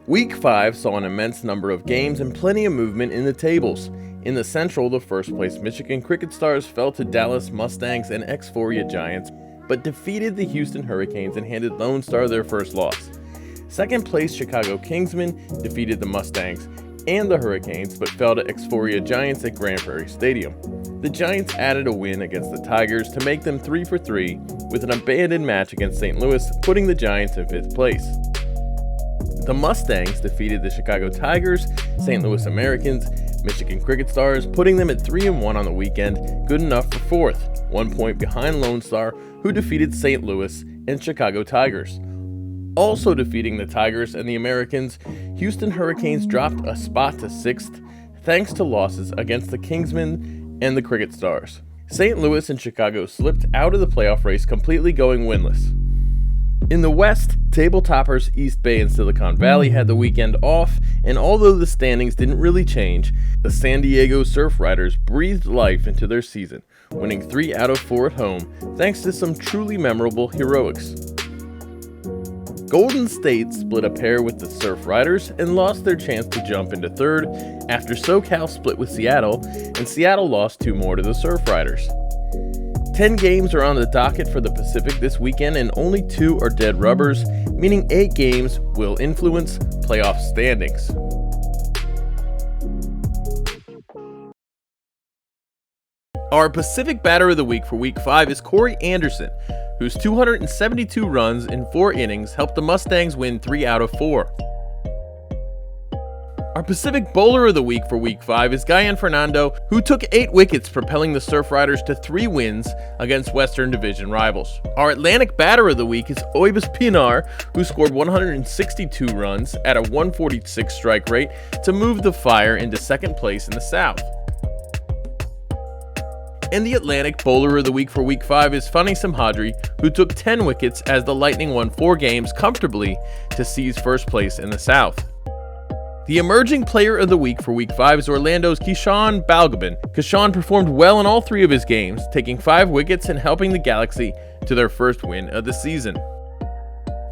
Week 5 saw an immense number of games and plenty of movement in the tables. In the Central, the first-place Michigan Cricket Stars fell to Dallas Mustangs and Euphoria Giants, but defeated the Houston Hurricanes and handed Lone Star their first loss. Second-place Chicago Kingsmen defeated the Mustangs and the Hurricanes, but fell to Euphoria Giants at Grand Prairie Stadium. The Giants added a win against the Tigers to make them 3-for-3, with an abandoned match against St. Louis, putting the Giants in 5th place. The Mustangs defeated the Chicago Tigers, St. Louis Americans, Michigan Cricket Stars, putting them at 3-1 on the weekend, good enough for 4th, 1 point behind Lone Star, who defeated St. Louis and Chicago Tigers. Also defeating the Tigers and the Americans, Houston Hurricanes dropped a spot to 6th, thanks to losses against the Kingsmen and the Cricket Stars. St. Louis and Chicago slipped out of the playoff race, completely going winless. In the West, table toppers East Bay and Silicon Valley had the weekend off, and although the standings didn't really change, the San Diego Surf Riders breathed life into their season, winning 3 out of 4 at home, thanks to some truly memorable heroics. Golden State split a pair with the Surf Riders and lost their chance to jump into 3rd after SoCal split with Seattle, and Seattle lost 2 more to the Surf Riders. 10 games are on the docket for the Pacific this weekend, and only 2 are dead rubbers, meaning 8 games will influence playoff standings. Our Pacific Batter of the Week for Week 5 is Corey Anderson, whose 272 runs in 4 innings helped the Mustangs win 3 out of 4. Our Pacific Bowler of the Week for Week 5 is Guyan Fernando, who took 8 wickets, propelling the Surf Riders to 3 wins against Western Division rivals. Our Atlantic Batter of the Week is Oibus Pinar, who scored 162 runs at a 146 strike rate to move the Fire into 2nd place in the South. And the Atlantic Bowler of the Week for Week 5 is Fani Simhadri, who took 10 wickets as the Lightning won 4 games comfortably to seize 1st place in the South. The Emerging Player of the Week for Week 5 is Orlando's Kishan Balgobin. Kishan performed well in all 3 of his games, taking 5 wickets and helping the Galaxy to their first win of the season.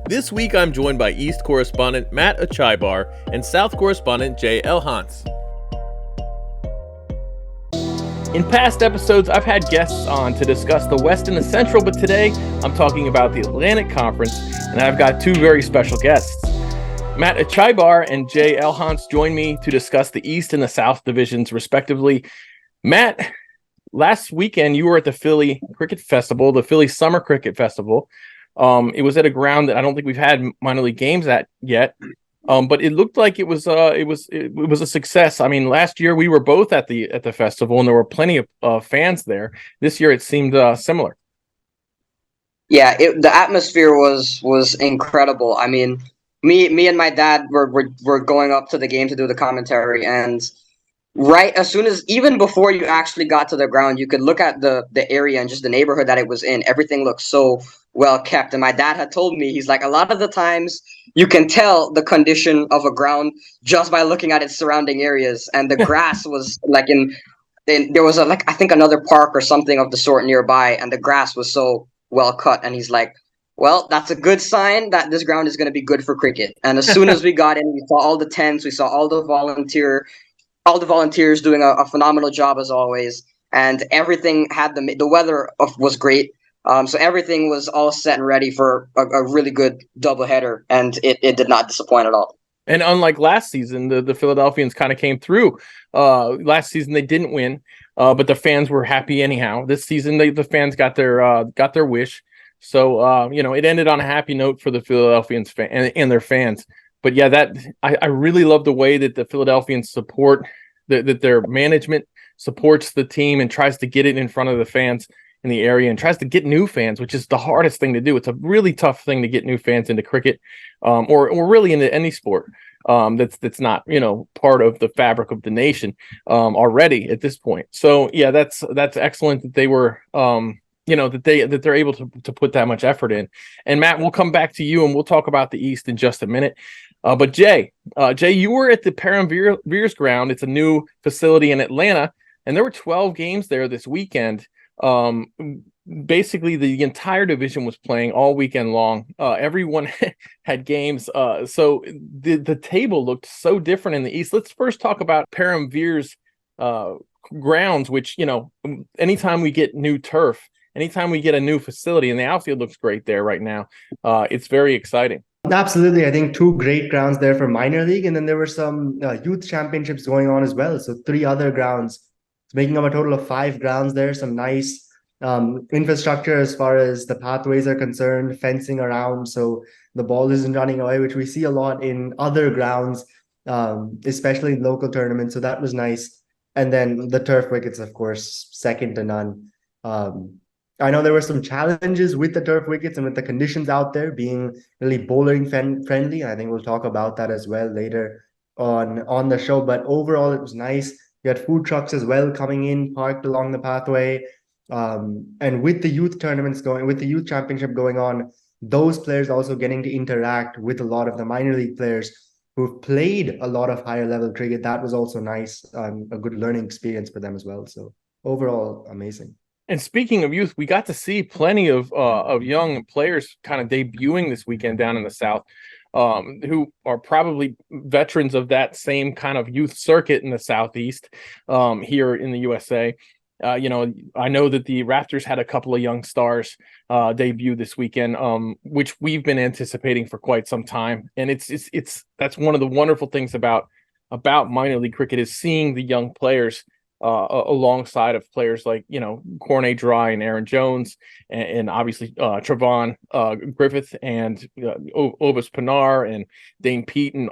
This week I'm joined by East correspondent Matt Achaibar and South correspondent Jay Elhance. In past episodes, I've had guests on to discuss the West and the Central, but today I'm talking about the Atlantic Conference, and I've got 2 very special guests. Matt Achaibar and Jay Elhance join me to discuss the East and the South divisions, respectively. Matt, last weekend you were at the Philly Cricket Festival, the Philly Summer Cricket Festival. It was at a ground that I don't think we've had minor league games at yet, but it looked like it was a success. I mean, last year we were both at the festival, and there were plenty of fans there. This year it seemed similar. Yeah, the atmosphere was incredible. I mean, Me and my dad were going up to the game to do the commentary, and right as soon as, even before you actually got to the ground, you could look at the area and just the neighborhood that it was in. Everything looked so well kept. And my dad had told me, he's like, a lot of the times you can tell the condition of a ground just by looking at its surrounding areas. And the grass was like there was I think another park or something of the sort nearby, and the grass was so well cut. And he's like, well, that's a good sign that this ground is going to be good for cricket. And as soon as we got in, we saw all the tents, we saw all the volunteers doing a phenomenal job as always, and everything had the weather was great. So everything was all set and ready for a really good doubleheader, and it did not disappoint at all. And unlike last season, the Philadelphians kind of came through. Last season they didn't win, but the fans were happy anyhow. This season the fans got their wish. So, it ended on a happy note for the Philadelphians and their fans. But yeah, I really love the way that the Philadelphians support, that their management supports the team and tries to get it in front of the fans in the area and tries to get new fans, which is the hardest thing to do. It's a really tough thing to get new fans into cricket, or really into any sport that's not, part of the fabric of the nation already at this point. So yeah, that's excellent that they were that they're able to put that much effort in. And Matt, we'll come back to you and we'll talk about the East in just a minute. But Jay, you were at the Paramveers ground. It's a new facility in Atlanta, and there were 12 games there this weekend. basically the entire division was playing all weekend long. Everyone had games. So the table looked so different in the East. Let's first talk about Paramvere's grounds, which, anytime we get new turf, anytime we get a new facility, and the outfield looks great there right now, it's very exciting. Absolutely. I think two great grounds there for minor league. And then there were some youth championships going on as well. So three other grounds, it's making up a total of five grounds there. Some nice infrastructure as far as the pathways are concerned, fencing around so the ball isn't running away, which we see a lot in other grounds, especially in local tournaments. So that was nice. And then the turf wickets, of course, second to none. I know there were some challenges with the turf wickets and with the conditions out there being really bowling friendly. I think we'll talk about that as well later on the show. But overall, it was nice. You had food trucks as well coming in, parked along the pathway. And with the youth tournaments going, with the youth championship going on, those players also getting to interact with a lot of the minor league players who've played a lot of higher level cricket. That was also nice, a good learning experience for them as well. So overall, amazing. And speaking of youth, we got to see plenty of young players kind of debuting this weekend down in the South, who are probably veterans of that same kind of youth circuit in the Southeast, here in the USA. I know that the Raptors had a couple of young stars debut this weekend, which we've been anticipating for quite some time. And that's one of the wonderful things about minor league cricket, is seeing the young players alongside of players like, Cornet Dry and Aaron Jones, and obviously Trevon Griffith and Obus Pinar and Dane Pete, and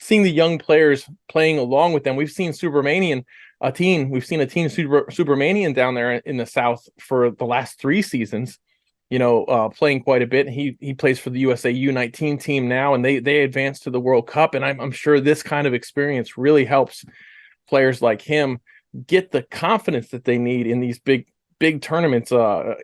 seeing the young players playing along with them. We've seen a team Supermanian down there in the South for the last 3 seasons, playing quite a bit. He plays for the USA U19 team now, and they advanced to the World Cup. And I'm sure this kind of experience really helps players like him get the confidence that they need in these big tournaments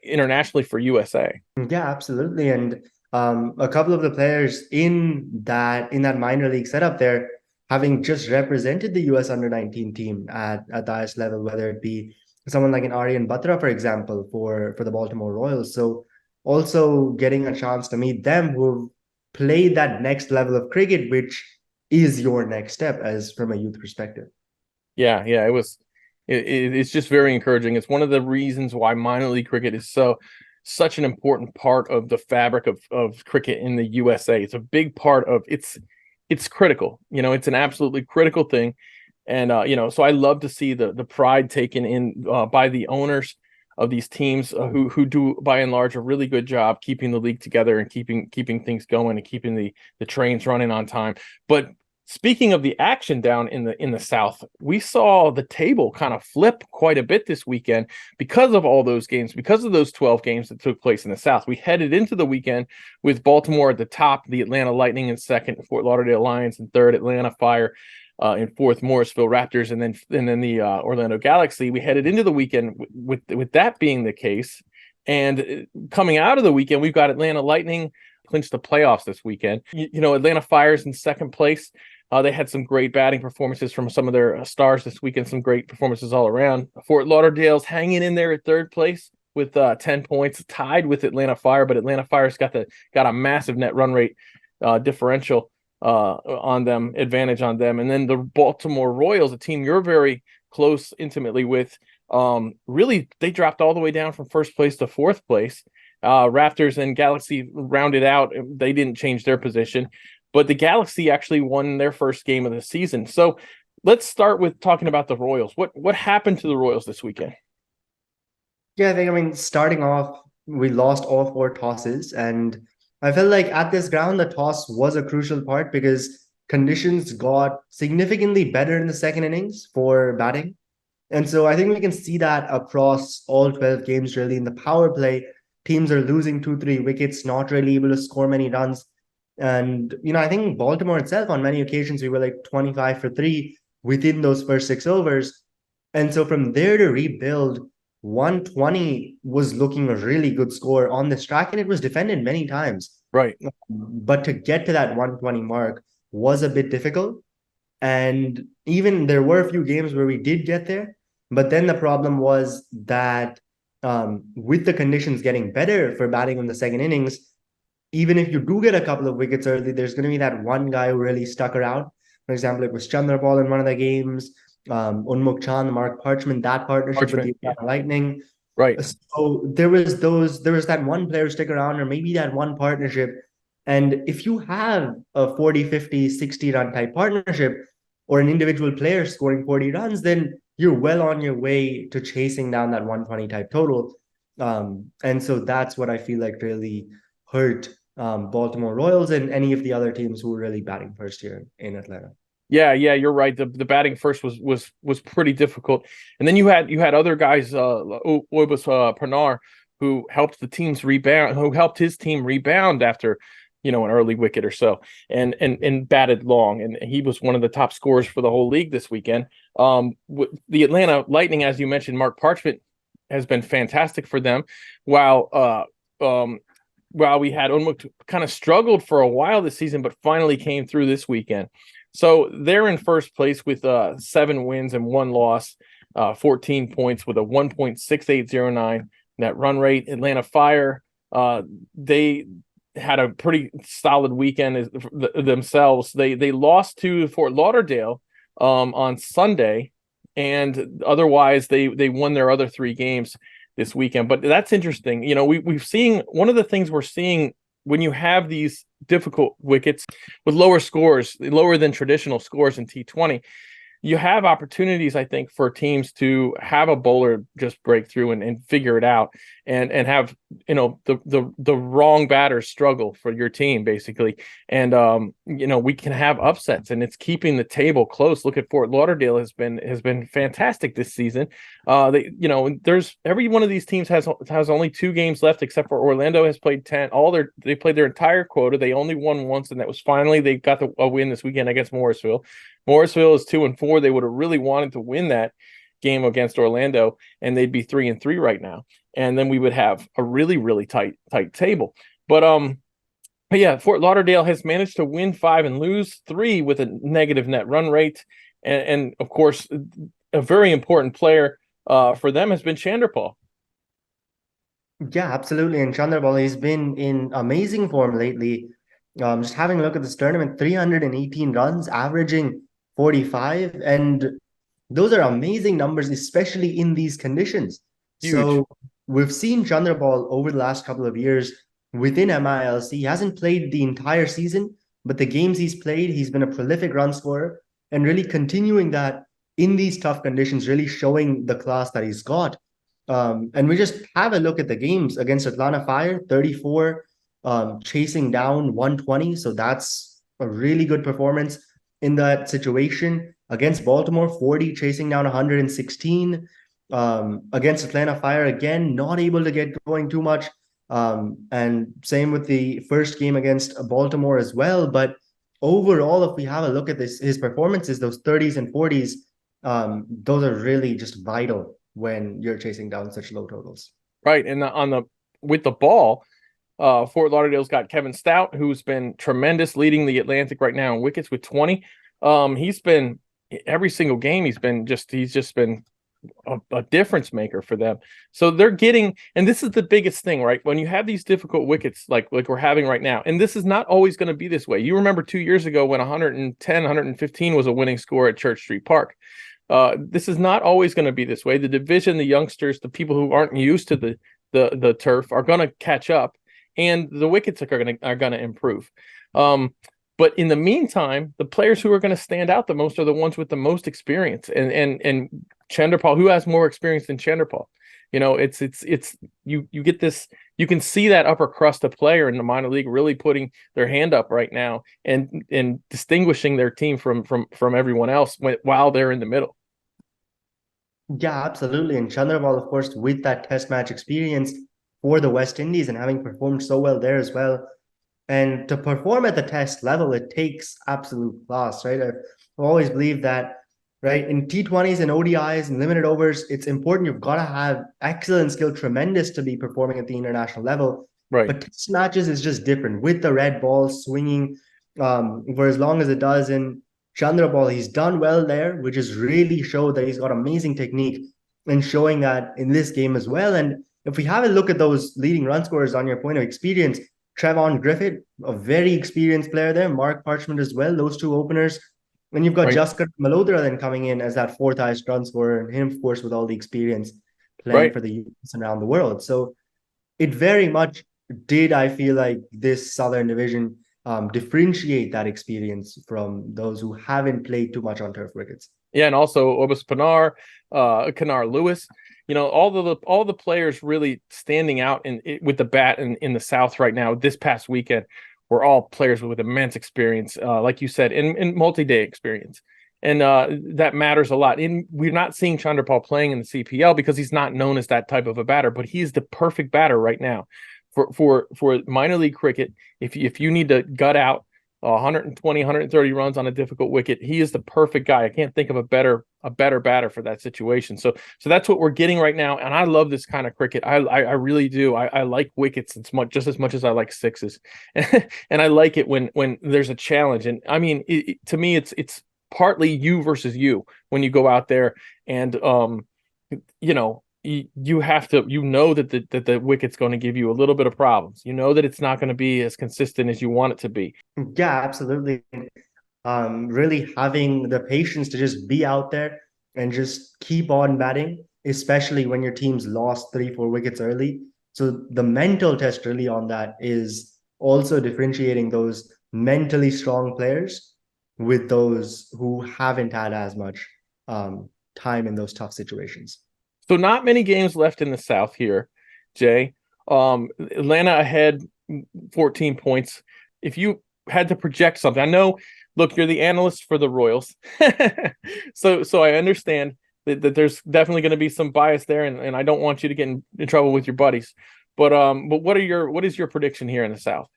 internationally for USA. Yeah, absolutely. And a couple of the players in that minor league setup there, having just represented the US under-19 team at the highest level, whether it be someone like an Aryan Batra, for example, for the Baltimore Royals. So also getting a chance to meet them who've played that next level of cricket, which is your next step as from a youth perspective. Yeah, it's just very encouraging. It's one of the reasons why minor league cricket is such an important part of the fabric of cricket in the USA. It's a big part of it's critical. It's an absolutely critical thing. And so I love to see the pride taken in by the owners of these teams who do by and large a really good job keeping the league together and keeping things going and keeping the trains running on time. But speaking of the action down in the South, we saw the table kind of flip quite a bit this weekend because of all those games, because of those 12 games that took place in the South. We headed into the weekend with Baltimore at the top, the Atlanta Lightning in second, Fort Lauderdale Lions in third, Atlanta Fire in fourth, Morrisville Raptors, and then the Orlando Galaxy. We headed into the weekend with that being the case. And coming out of the weekend, we've got Atlanta Lightning clinched the playoffs this weekend. Atlanta Fire's in second place. They had some great batting performances from some of their stars this weekend, some great performances all around. Fort Lauderdale's hanging in there at third place with 10 points, tied with Atlanta Fire, but Atlanta Fire's got a massive net run rate differential advantage on them. And then the Baltimore Royals, a team you're very close intimately with, really they dropped all the way down from first place to fourth place. Raptors and Galaxy rounded out. They didn't change their position. But the Galaxy actually won their first game of the season. So let's start with talking about the Royals. What happened to the Royals this weekend? Yeah, I mean, starting off, we lost all 4 tosses. And I felt like at this ground, the toss was a crucial part because conditions got significantly better in the second innings for batting. And so I think we can see that across all 12 games, really. In the power play, teams are losing 2-3 wickets, not really able to score many runs. And, I think Baltimore itself, on many occasions, we were like 25 for 3 within those first 6 overs. And so from there to rebuild, 120 was looking a really good score on this track, and it was defended many times. Right. But to get to that 120 mark was a bit difficult. And even there were a few games where we did get there. But then the problem was that with the conditions getting better for batting in the second innings, even if you do get a couple of wickets early, there's going to be that one guy who really stuck around. For example, it was Chandrapal in one of the games, Unmukh Chand, Mark Parchment, that partnership with the Yeah. Lightning. Right. So there was that one player stick around, or maybe that one partnership. And if you have a 40, 50, 60 run type partnership, or an individual player scoring 40 runs, then you're well on your way to chasing down that 120 type total. And so that's what I feel like really hurt Baltimore Royals and any of the other teams who were really batting first here in Atlanta. Yeah, you're right. The batting first was pretty difficult, and then you had other guys, Oibus Pranar, who helped his team rebound after, an early wicket or so, and batted long, and he was one of the top scorers for the whole league this weekend. The Atlanta Lightning, as you mentioned, Mark Parchment has been fantastic for them, while we had Unmukh kind of struggled for a while this season, but finally came through this weekend. So they're in first place with 7 wins and 1 loss, 14 points with a 1.6809 net run rate. Atlanta Fire, they had a pretty solid weekend themselves. They lost to Fort Lauderdale on Sunday, and otherwise they won their other 3 games this weekend. But that's interesting. We've seen one of the things we're seeing when you have these difficult wickets with lower than traditional scores in T20, you have opportunities, I think, for teams to have a bowler just break through and figure it out and have, the wrong batters struggle for your team, basically. And, we can have upsets, and it's keeping the table close. Look at Fort Lauderdale has been fantastic this season. There's every one of these teams has only 2 games left, except for Orlando has played 10. They played their entire quota. They only won once, and that was finally they got a win this weekend against Morrisville. Morrisville is 2-4. They would have really wanted to win that game against Orlando, and they'd be 3-3 right now. And then we would have a really, really tight table. But yeah, Fort Lauderdale has managed to win 5 and lose 3 with a negative net run rate. And of course, a very important player for them has been Chandrapal. Yeah, absolutely. And Chandrapal, he's been in amazing form lately. Just having a look at this tournament, 318 runs, averaging 45. And those are amazing numbers, especially in these conditions. Huge. So we've seen Chandrapal over the last couple of years within MiLC. He hasn't played the entire season, but the games he's played, he's been a prolific run scorer and really continuing that in these tough conditions, really showing the class that he's got. And we just have a look at the games against Atlanta Fire, 34, chasing down 120. So that's a really good performance in that situation. Against Baltimore, 40, chasing down 116. Against Atlanta Fire, again, not able to get going too much. And same with the first game against Baltimore as well. But overall, if we have a look at his performances, those 30s and 40s, those are really just vital when you're chasing down such low totals. Right. And with the ball, Fort Lauderdale's got Kevin Stout, who's been tremendous, leading the Atlantic right now in wickets with 20. He's been every single game. He's just been a difference maker for them. So they're getting, and this is the biggest thing, right? When you have these difficult wickets like we're having right now, and this is not always going to be this way. You remember 2 years ago when 110, 115 was a winning score at Church Street Park. This is not always going to be this way. The division, the youngsters, the people who aren't used to the turf are going to catch up, and the wickets are going to improve. But in the meantime, the players who are going to stand out the most are the ones with the most experience. And Chandrapal, who has more experience than Chandrapal? It's you get this. You can see that upper crust of player in the minor league really putting their hand up right now and distinguishing their team from everyone else while they're in the middle. Yeah, absolutely. And Chandrapal, of course, with that test match experience for the West Indies and having performed so well there as well. And to perform at the test level, it takes absolute class, right? I've always believed that, right? In T20s and ODIs and limited overs, it's important. You've got to have excellent skill, tremendous to be performing at the international level. Right. But test matches is just different with the red ball swinging for as long as it does. And Chandrapal, he's done well there, which has really showed that he's got amazing technique and showing that in this game as well. And if we have a look at those leading run scorers on your point of experience, Trevon Griffith, a very experienced player there, Mark Parchment as well, those two openers. And you've got Right. Jaskar Malhotra then coming in as that fourth highest run scorer, and him, of course, with all the experience playing Right. for the US and around the world. So it very much did, I feel like, this Southern Division differentiate that experience from those who haven't played too much on turf wickets. Yeah, and also Obus Pinar, Kanar Lewis, all the players really standing out with the bat in the South right now. This past weekend were all players with immense experience, like you said, in multi-day experience. And that matters a lot. We're not seeing Chandrapal playing in the CPL because he's not known as that type of a batter, but he's the perfect batter right now for minor league cricket. If you need to gut out 120, 130 runs on a difficult wicket, he is the perfect guy. I can't think of a better batter for that situation. So that's what we're getting right now, and I love this kind of cricket. I really do. I like wickets just as much as I like sixes, and I like it when there's a challenge. And I mean, to me, it's partly you versus you when you go out there, and you have to, that the wicket's going to give you a little bit of problems. You know that it's not going to be as consistent as you want it to be. Yeah, absolutely. Really having the patience to just be out there and just keep on batting, especially when your team's lost 3-4 wickets early. So the mental test really on that is also differentiating those mentally strong players with those who haven't had as much time in those tough situations. So not many games left in the South here, Jay. Atlanta ahead 14 points. If you had to project something, I know, look, you're the analyst for the Royals. so I understand that there's definitely going to be some bias there, and I don't want you to get in trouble with your buddies. But what is your prediction here in the South?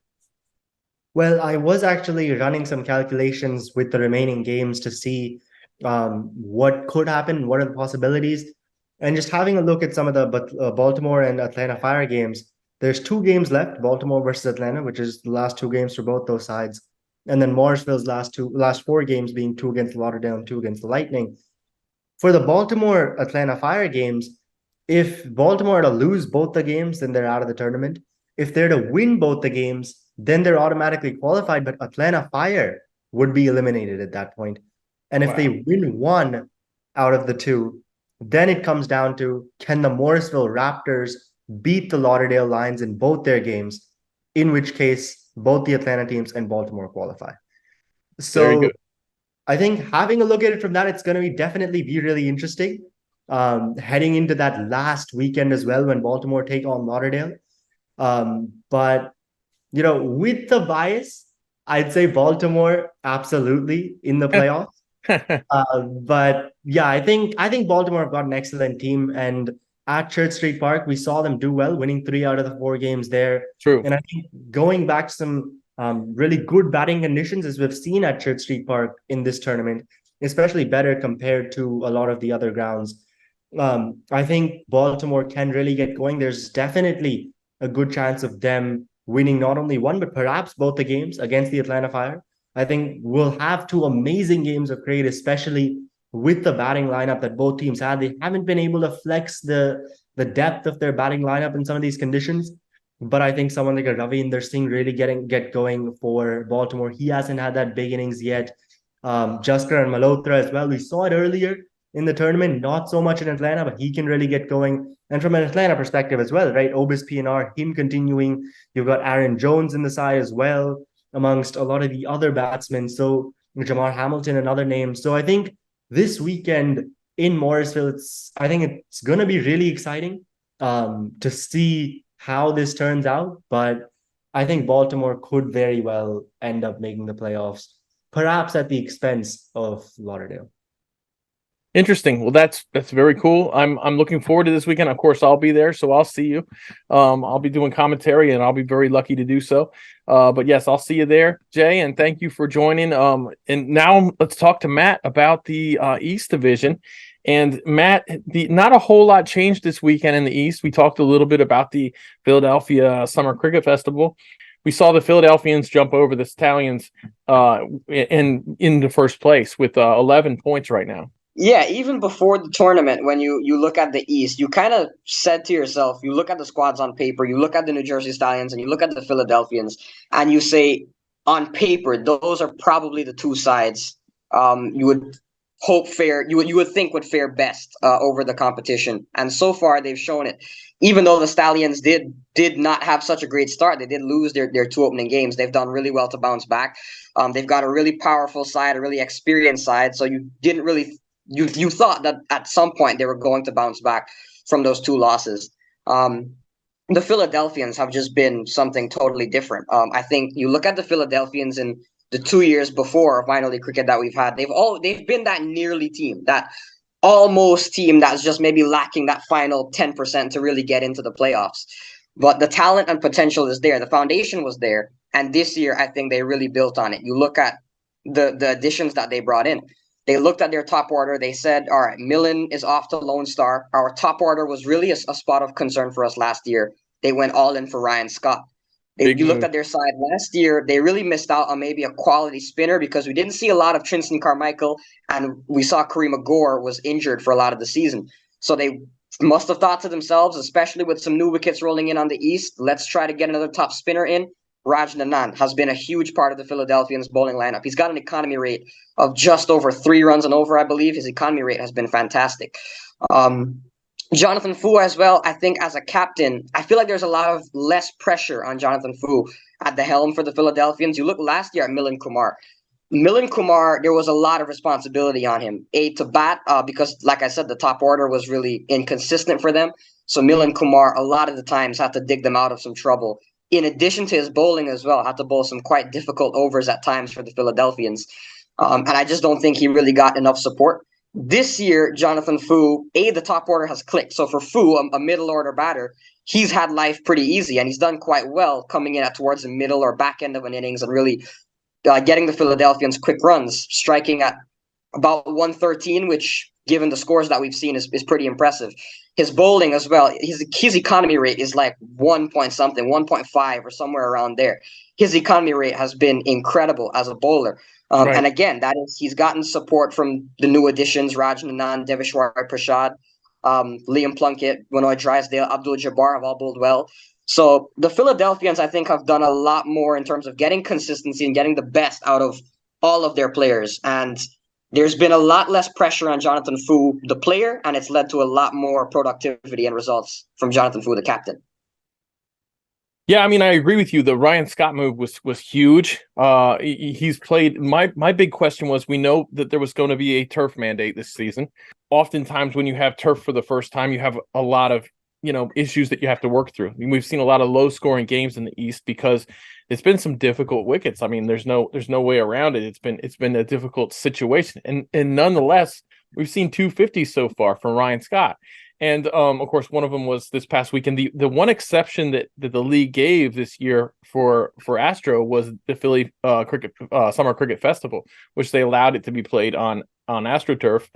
Well, I was actually running some calculations with the remaining games to see what could happen, what are the possibilities. And just having a look at some of the Baltimore and Atlanta Fire games, there's 2 games left, Baltimore versus Atlanta, which is the last 2 games for both those sides. And then Morrisville's last 4 games being 2 against Lauderdale and 2 against the Lightning. For the Baltimore Atlanta Fire games, if Baltimore are to lose both the games, then they're out of the tournament. If they're to win both the games, then they're automatically qualified, but Atlanta Fire would be eliminated at that point. And if they win 1 out of the 2, then it comes down to, can the Morrisville Raptors beat the Lauderdale Lions in both their games, in which case both the Atlanta teams and Baltimore qualify. So I think having a look at it from that, it's going to definitely be really interesting. Heading into that last weekend as well when Baltimore take on Lauderdale. But, with the bias, I'd say Baltimore absolutely in the playoffs. But yeah, I think Baltimore have got an excellent team, and at Church Street Park, we saw them do well, winning 3 out of the 4 games there. True. And I think going back to some really good batting conditions, as we've seen at Church Street Park in this tournament, especially better compared to a lot of the other grounds. I think Baltimore can really get going. There's definitely a good chance of them winning not only 1, but perhaps both the games against the Atlanta Fire. I think we'll have 2 amazing games of cricket, especially with the batting lineup that both teams had. They haven't been able to flex the depth of their batting lineup in some of these conditions. But I think someone like a Ravinder Singh really get going for Baltimore. He hasn't had that big innings yet. Jaskar and Malhotra as well. We saw it earlier in the tournament, not so much in Atlanta, but he can really get going. And from an Atlanta perspective as well, right? Obis PNR, him continuing. You've got Aaron Jones in the side as well, amongst a lot of the other batsmen. So Jamar Hamilton, another name. So I think this weekend in Morrisville, I think it's going to be really exciting to see how this turns out. But I think Baltimore could very well end up making the playoffs, perhaps at the expense of Lauderdale. Interesting. Well, that's very cool. I'm looking forward to this weekend. Of course, I'll be there, so I'll see you. I'll be doing commentary, and I'll be very lucky to do so. But yes, I'll see you there, Jay. And thank you for joining. And now let's talk to Matt about the East Division. And Matt, not a whole lot changed this weekend in the East. We talked a little bit about the Philadelphia Summer Cricket Festival. We saw the Philadelphians jump over the Stallions in the first place with 11 points right now. Yeah, even before the tournament, when you look at the East, you kind of said to yourself, you look at the squads on paper, you look at the New Jersey Stallions, and you look at the Philadelphians, and you say, on paper, those are probably the two sides you would you would think would fare best over the competition. And so far, they've shown it. Even though the Stallions did not have such a great start, they did lose their two opening games. They've done really well to bounce back. They've got a really powerful side, a really experienced side. So you didn't really you thought that at some point they were going to bounce back from those two losses. The Philadelphians have just been something totally different. I think you look at the Philadelphians in the 2 years before minor league cricket that we've had, they've been that nearly team, that almost team that's just maybe lacking that final 10% to really get into the playoffs. But the talent and potential is there. The foundation was there. And this year, I think they really built on it. You look at the additions that they brought in. They looked at their top order. They said, all right, Millen is off to Lone Star. Our top order was really a spot of concern for us last year. They went all in for Ryan Scott. Big You looked move. at their side last year, they really missed out on maybe a quality spinner because we didn't see a lot of Tristan Carmichael, and we saw Kareem Agor was injured for a lot of the season. So they must have thought to themselves, especially with some new wickets rolling in on the East, let's try to get another top spinner in. Raj Nanan has been a huge part of the Philadelphians bowling lineup. He's got an economy rate of just over 3 runs and over, I believe. His economy rate has been fantastic. Um, Jonathan Fu as well, I think as a captain, I feel like there's a lot of less pressure on Jonathan Fu at the helm for the Philadelphians. You look last year at Milan Kumar. Milan Kumar, there was a lot of responsibility on him. To bat, because like I said, the top order was really inconsistent for them. So Milan Kumar, a lot of the times, had to dig them out of some trouble. In addition to his bowling as well, had to bowl some quite difficult overs at times for the Philadelphians. And I just don't think he really got enough support. This year, Jonathan Fu, the top order has clicked. So for Fu, a middle order batter, he's had life pretty easy, and he's done quite well coming in at towards the middle or back end of an innings and really getting the Philadelphians quick runs, striking at about 113, which, given the scores that we've seen, is pretty impressive. His bowling as well, his economy rate is like 1 point something, 1.5 or somewhere around there. His economy rate has been incredible as a bowler. Right. And again, that is he's gotten support from the new additions, Raj Nanan, Devishwar Prasad, Liam Plunkett, Benoit Drysdale, Abdul Jabbar have all bowled well. So the Philadelphians, I think, have done a lot more in terms of getting consistency and getting the best out of all of their players. And there's been a lot less pressure on Jonathan Fu, the player, and it's led to a lot more productivity and results from Jonathan Fu, the captain. Yeah, I mean, I agree with you. The Ryan Scott move was huge. He's played. My big question was, we know that there was going to be a turf mandate this season. Oftentimes, when you have turf for the first time, you have a lot of issues that you have to work through. I mean, we've seen a lot of low scoring games in the East because it's been some difficult wickets. I mean, there's no way around it. It's been a difficult situation, and nonetheless, we've seen 250s so far from Ryan Scott. And of course, one of them was this past weekend. The one exception that the league gave this year for Astro was the Philly Summer Cricket Festival, which they allowed it to be played on AstroTurf.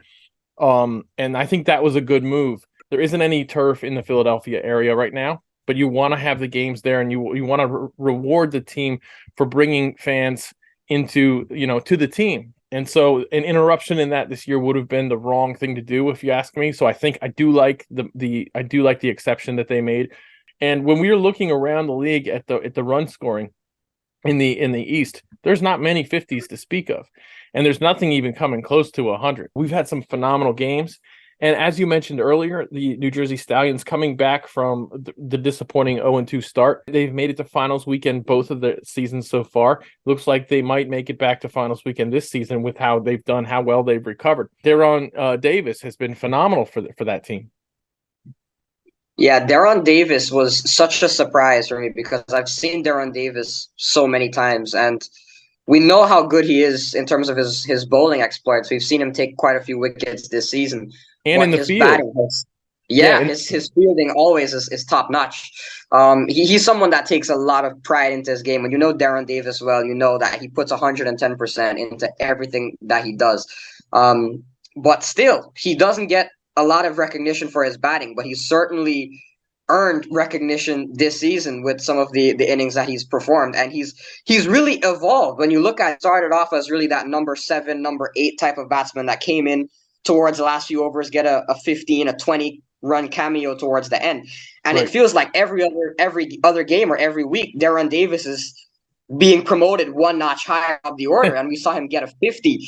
And I think that was a good move. There isn't any turf in the Philadelphia area right now, but you want to have the games there, and you want to reward the team for bringing fans into to the team. And so an interruption in that this year would have been the wrong thing to do, if you ask me. So I think I do like the exception that they made. And when we were looking around the league at the run scoring in the East, there's not many 50s to speak of, and there's nothing even coming close to 100. We've had some phenomenal games. And as you mentioned earlier, the New Jersey Stallions coming back from the disappointing 0-2 start. They've made it to finals weekend both of the seasons so far. Looks like they might make it back to finals weekend this season with how they've done, how well they've recovered. Deron Davis has been phenomenal for that team. Yeah, Deron Davis was such a surprise for me because I've seen Deron Davis so many times, and we know how good he is in terms of his bowling exploits. We've seen him take quite a few wickets this season. And in the His field. batting his fielding always is top notch. He's someone that takes a lot of pride into his game. When you know Deron Davis well, you know that he puts 110% into everything that he does. But still, he doesn't get a lot of recognition for his batting, but he's certainly earned recognition this season with some of the innings that he's performed, and he's really evolved. When you look at, started off as really that number 7, number 8 type of batsman that came in, towards the last few overs, get a 15, a 20 run cameo towards the end. And Right. it feels like every other game or every week, Darren Davis is being promoted one notch higher up the order. And we saw him get a 50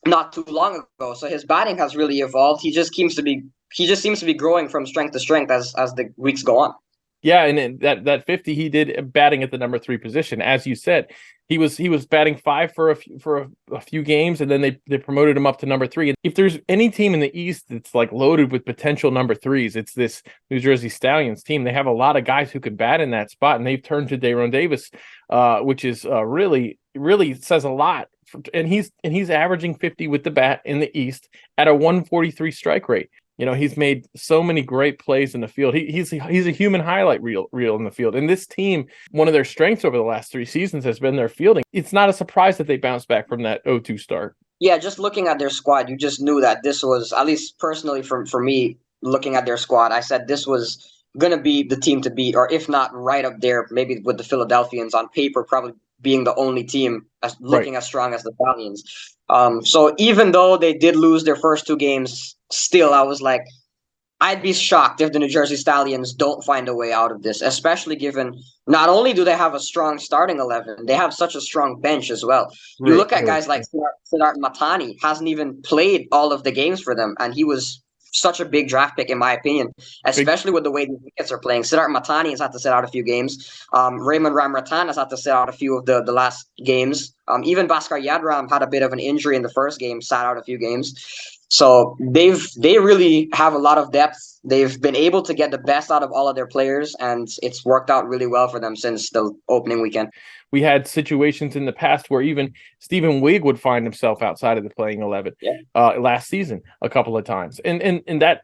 not too long ago. So his batting has really evolved. He just seems to be growing from strength to strength as the weeks go on. Yeah, and that 50 he did batting at the number 3 position, as you said. He was batting 5 for a few games, and then they promoted him up to number 3. And if there's any team in the East that's like loaded with potential number 3s, it's this New Jersey Stallions team. They have a lot of guys who can bat in that spot, and they've turned to Daron Davis, which is really says a lot. And he's averaging 50 with the bat in the East at a 143 strike rate. You know, he's made so many great plays in the field. He's a human highlight reel in the field. And this team, one of their strengths over the last 3 seasons has been their fielding. It's not a surprise that they bounced back from that 0-2 start. Yeah, just looking at their squad, you just knew that this was, at least personally for me, looking at their squad, I said this was going to be the team to beat, or if not right up there, maybe with the Philadelphians on paper, probably being the only team looking as strong as the Stallions. So even though they did lose their first 2 games, still I was like, I'd be shocked if the New Jersey Stallions don't find a way out of this, especially given not only do they have a strong starting 11, they have such a strong bench as well. You look at guys like Siddharth Matani, hasn't even played all of the games for them, and he was such a big draft pick in my opinion, especially with the way the Wickets are playing. Siddharth Matani has had to sit out a few games. Raymond Ramratan has had to sit out a few of the last games. Even Bhaskar Yadram had a bit of an injury in the first game, sat out a few games. So they really have a lot of depth. They've been able to get the best out of all of their players, and it's worked out really well for them since the opening weekend. We had situations in the past where even Stephen Wigg would find himself outside of the playing 11 last season a couple of times. And that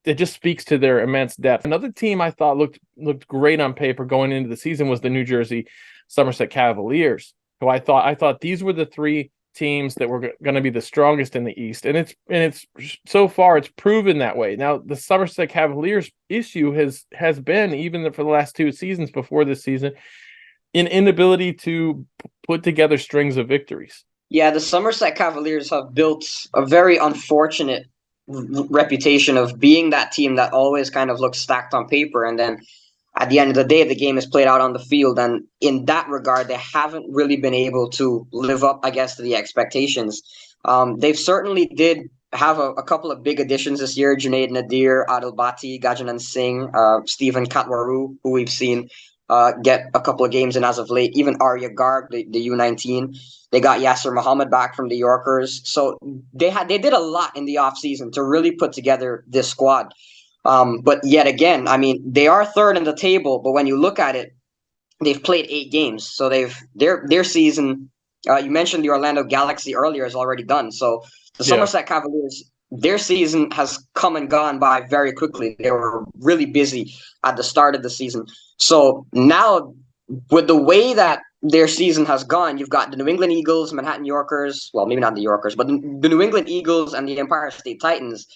it just speaks to their immense depth. Another team I thought looked great on paper going into the season was the New Jersey Somerset Cavaliers, who I thought these were the 3 teams that were going to be the strongest in the East, and it's so far it's proven that way. Now the Somerset Cavaliers issue has been, even for the last 2 seasons before this season, an inability to put together strings of victories. Yeah, the Somerset Cavaliers have built a very unfortunate reputation of being that team that always kind of looks stacked on paper, and then at the end of the day, the game is played out on the field. And in that regard, they haven't really been able to live up, I guess, to the expectations. They've certainly did have a couple of big additions this year. Junaid Nadir, Adil Bhatti, Gajanan Singh, Stephen Katwaru, who we've seen get a couple of games in as of late. Even Arya Garg, the U19. They got Yasser Muhammad back from the Yorkers. So they did a lot in the offseason to really put together this squad. But yet again, I mean, they are 3rd in the table, but when you look at it, they've played 8 games. So their season, you mentioned the Orlando Galaxy earlier, is already done. So the Somerset Cavaliers, their season has come and gone by very quickly. They were really busy at the start of the season. So now, with the way that their season has gone, you've got the New England Eagles, Manhattan Yorkers, well, maybe not the Yorkers, but the New England Eagles and the Empire State Titans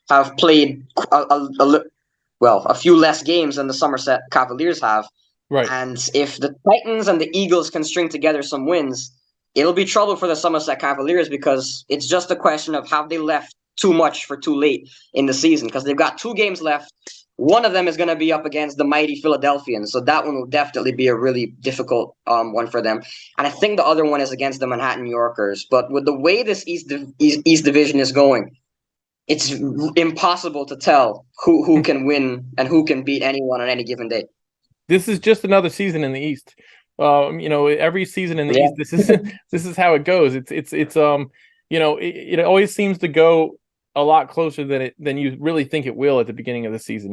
have played a few less games than the Somerset Cavaliers have. Right. And if the Titans and the Eagles can string together some wins, it'll be trouble for the Somerset Cavaliers, because it's just a question of have they left too much for too late in the season, because they've got 2 games left. One of them is going to be up against the mighty Philadelphians, so that one will definitely be a really difficult one for them. And I think the other one is against the Manhattan Yorkers. But with the way this East Division is going, it's impossible to tell who can win and who can beat anyone on any given day. This is just another season in the East. Every season in the East, this is how it goes. It always seems to go a lot closer than you really think it will at the beginning of the season.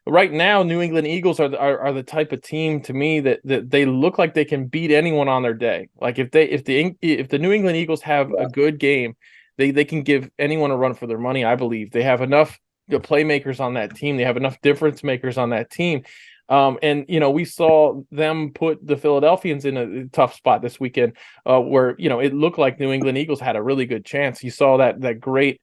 Right now, New England Eagles are the type of team to me that they look like they can beat anyone on their day. Like if the New England Eagles have a good game, they can give anyone a run for their money. I believe they have enough playmakers on that team. They have enough difference makers on that team. We saw them put the Philadelphians in a tough spot this weekend, where it looked like New England Eagles had a really good chance. You saw that great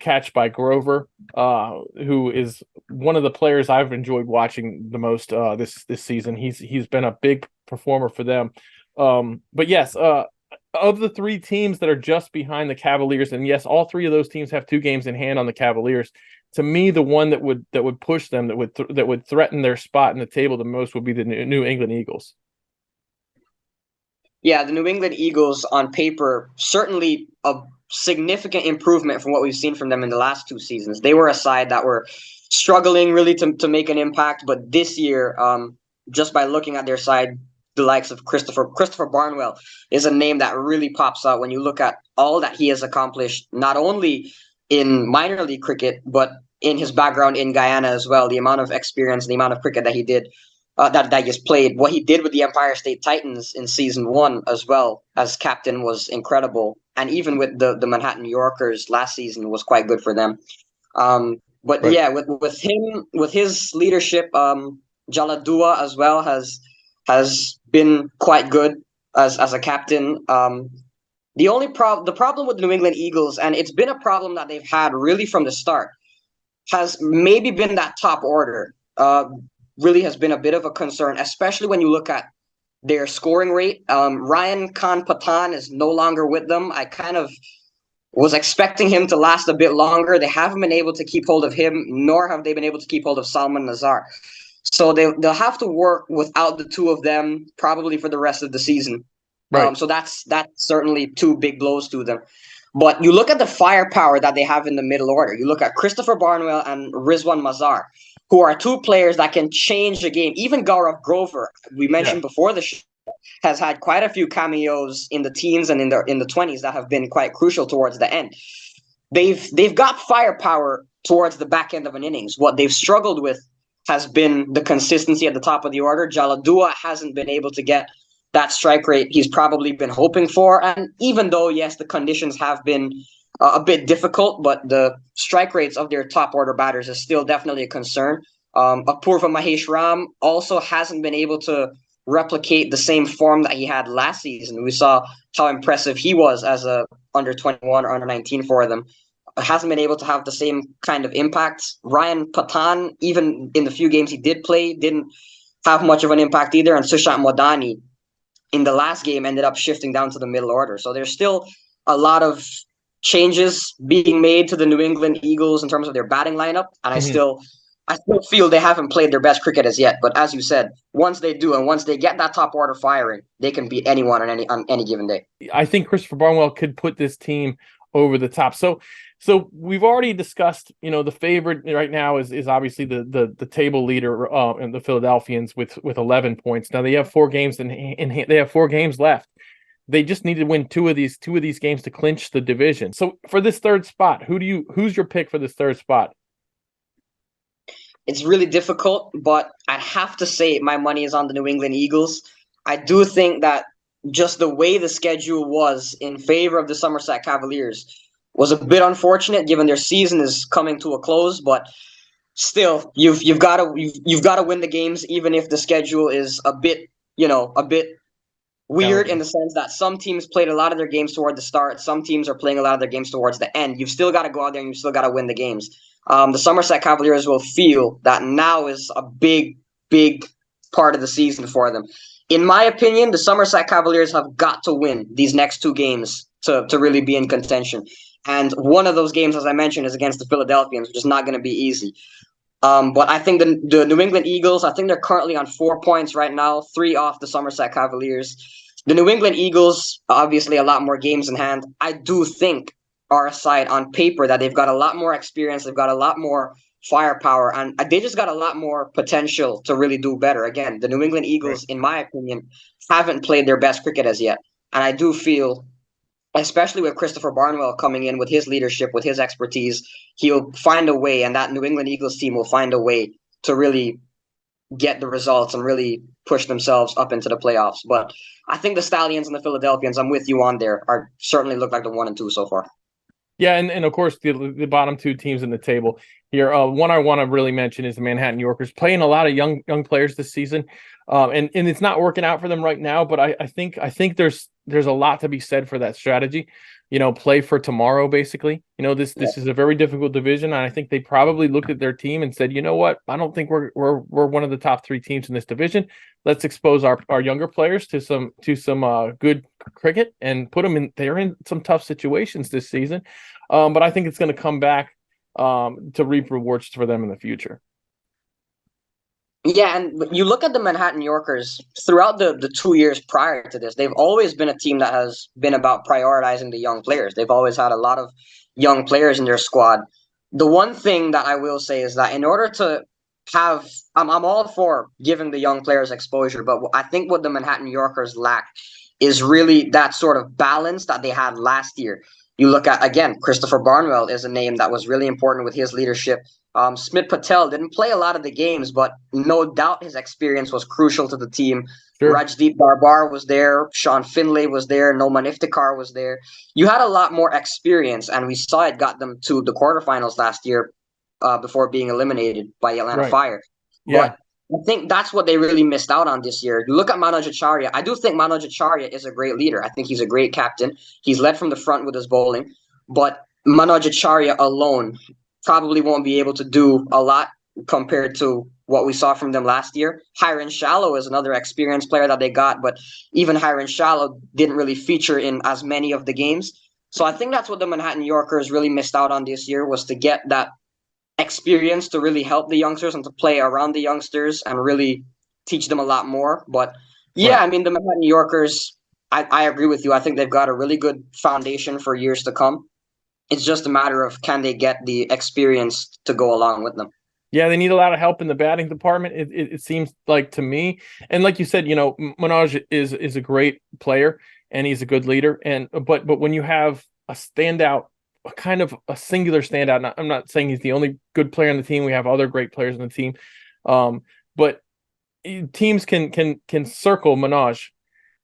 catch by Grover, who is one of the players I've enjoyed watching the most this season. He's been a big performer for them. But yes, of the three teams that are just behind the Cavaliers, and yes, all three of those teams have 2 games in hand on the Cavaliers. To me, the one that would push them, that would threaten their spot in the table the most, would be the New England Eagles. Yeah, the New England Eagles on paper, certainly a significant improvement from what we've seen from them in the last 2 seasons. They were a side that were struggling really to make an impact, but this year, just by looking at their side, the likes of Christopher Barnwell is a name that really pops out when you look at all that he has accomplished, not only in minor league cricket, but in his background in Guyana as well. The amount of experience, the amount of cricket that he did, that he's played, what he did with the Empire State Titans in season 1 as well as captain was incredible, and even with the Manhattan Yorkers last season was quite good for them. But Right. yeah, with him, with his leadership, Jaladua as well has been quite good as a captain. The problem with the New England Eagles, and it's been a problem that they've had really from the start, has maybe been that top order. Really has been a bit of a concern, especially when you look at their scoring rate. Ryan Khan Patan is no longer with them. I kind of was expecting him to last a bit longer. They haven't been able to keep hold of him, nor have they been able to keep hold of Salman Nazar. So they'll have to work without the two of them probably for the rest of the season. Right. So that's certainly 2 big blows to them. But you look at the firepower that they have in the middle order. You look at Christopher Barnwell and Rizwan Mazar, who are 2 players that can change the game. Even Gaurav Grover, we mentioned before the show, has had quite a few cameos in the teens and in the 20s that have been quite crucial towards the end. They've got firepower towards the back end of an innings. What they've struggled with has been the consistency at the top of the order. Jaladua hasn't been able to get that strike rate he's probably been hoping for. And even though, yes, the conditions have been a bit difficult, but the strike rates of their top order batters is still definitely a concern. Apurva Mahesh Ram also hasn't been able to replicate the same form that he had last season. We saw how impressive he was as a under 21 or under 19 for them. Hasn't been able to have the same kind of impact. Ryan Patan, even in the few games he did play, didn't have much of an impact either. And Sushant Modani in the last game ended up shifting down to the middle order. So there's still a lot of changes being made to the New England Eagles in terms of their batting lineup. And I still feel they haven't played their best cricket as yet. But as you said, once they do, and once they get that top order firing, they can beat anyone on any given day. I think Christopher Barnwell could put this team over the top. So we've already discussed, the favorite right now is obviously the table leader and the Philadelphians with 11 points. Now they have 4 games in they have 4 games left. They just need to win two of these games to clinch the division. So for this 3rd spot, who's your pick for this 3rd spot? It's really difficult, but I have to say my money is on the New England Eagles. I do think that just the way the schedule was in favor of the Somerset Cavaliers was a bit unfortunate, given their season is coming to a close. But still, you've got to win the games, even if the schedule is a bit weird in the sense that some teams played a lot of their games toward the start. Some teams are playing a lot of their games towards the end. You've still got to go out there and you've still got to win the games. The Somerset Cavaliers will feel that now is a big, big part of the season for them. In my opinion, the Somerset Cavaliers have got to win these next 2 games to really be in contention. And one of those games, as I mentioned, is against the Philadelphians, which is not going to be easy. But I think the New England Eagles, I think they're currently on 4 points right now, 3 off the Somerset Cavaliers. The New England Eagles, obviously a lot more games in hand. I do think are a side on paper that they've got a lot more experience, they've got a lot more firepower, and they just got a lot more potential to really do better. Again, the New England Eagles, in my opinion, haven't played their best cricket as yet. And I do feel, especially with Christopher Barnwell coming in with his leadership, with his expertise, he'll find a way, and that New England Eagles team will find a way to really get the results and really push themselves up into the playoffs. But I think the Stallions and the Philadelphians, I'm with you on there, are certainly look like the 1 and 2 so far. Yeah, and of course the bottom 2 teams in the table. here. One I want to really mention is the Manhattan Yorkers, playing a lot of young players this season, and it's not working out for them right now. But I think there's a lot to be said for that strategy. Play for tomorrow, basically. This is a very difficult division, and I think they probably looked at their team and said, you know what, I don't think we're one of the top 3 teams in this division. Let's expose our younger players to some good cricket and put them in. They're in some tough situations this season, but I think it's going to come back to reap rewards for them in the future. Yeah, and you look at the Manhattan Yorkers throughout the 2 years prior to this, they've always been a team that has been about prioritizing the young players. They've always had a lot of young players in their squad. The one thing that I will say is that in order to have, I'm all for giving the young players exposure, but I think what the Manhattan Yorkers lack is really that sort of balance that they had last year. You look at, again, Christopher Barnwell is a name that was really important with his leadership. Smith Patel didn't play a lot of the games, but no doubt his experience was crucial to the team. Sure. Rajdeep Barbar was there. Sean Finlay was there. Noman Iftikhar was there. You had a lot more experience, and we saw it got them to the quarterfinals last year before being eliminated by Atlanta Fire. Yeah. But I think that's what they really missed out on this year. You look at Manoj Acharya. I do think Manoj Acharya is a great leader. I think he's a great captain. He's led from the front with his bowling. But Manoj Acharya alone probably won't be able to do a lot compared to what we saw from them last year. Hiron Shallow is another experienced player that they got, but even Hiron Shallow didn't really feature in as many of the games. So I think that's what the Manhattan Yorkers really missed out on this year, was to get that experience to really help the youngsters and to play around the youngsters and really teach them a lot more. But yeah, I mean, the Manhattan Yorkers, I agree with you. I think they've got a really good foundation for years to come. It's just a matter of, can they get the experience to go along with them? Yeah, they need a lot of help in the batting department. It seems like to me, and like you said, Manoj is a great player and he's a good leader. But when you have a standout, kind of a singular standout, I'm not saying he's the only good player on the team. We have other great players on the team, but teams can circle Manoj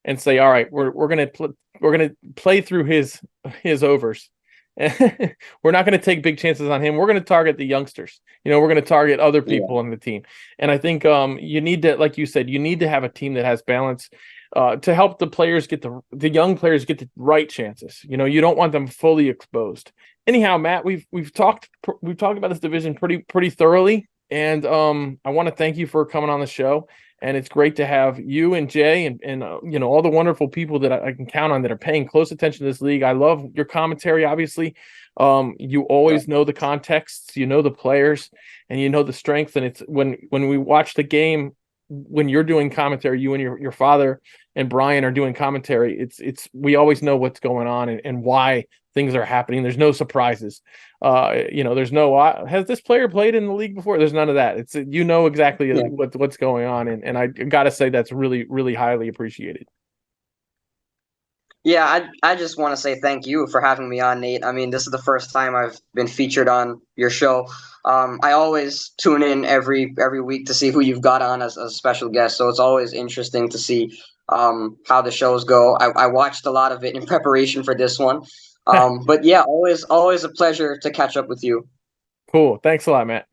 and say, all right, we're gonna play through his overs. We're not going to take big chances on him. We're going to target the youngsters. We're going to target other people on the team. And I think you need to, like you said, you need to have a team that has balance to help the players get the young players get the right chances. You don't want them fully exposed. Anyhow, Matt, we've talked about this division pretty thoroughly, and I want to thank you for coming on the show. And it's great to have you and Jay and all the wonderful people that I can count on that are paying close attention to this league. I love your commentary, obviously. You always know the contexts, the players, and the strength. And it's when we watch the game, when you're doing commentary, you and your father and Brian are doing commentary, it's we always know what's going on and why things are happening. There's no surprises. There's no has this player played in the league before? There's none of that. It's exactly what's going on, and I gotta say that's really, really highly appreciated. Yeah, I just want to say thank you for having me on, Nate. I mean, this is the first time I've been featured on your show. I always tune in every week to see who you've got on as a special guest, so it's always interesting to see how the shows go. I watched a lot of it in preparation for this one. But yeah, always a pleasure to catch up with you. Cool. Thanks a lot, Matt.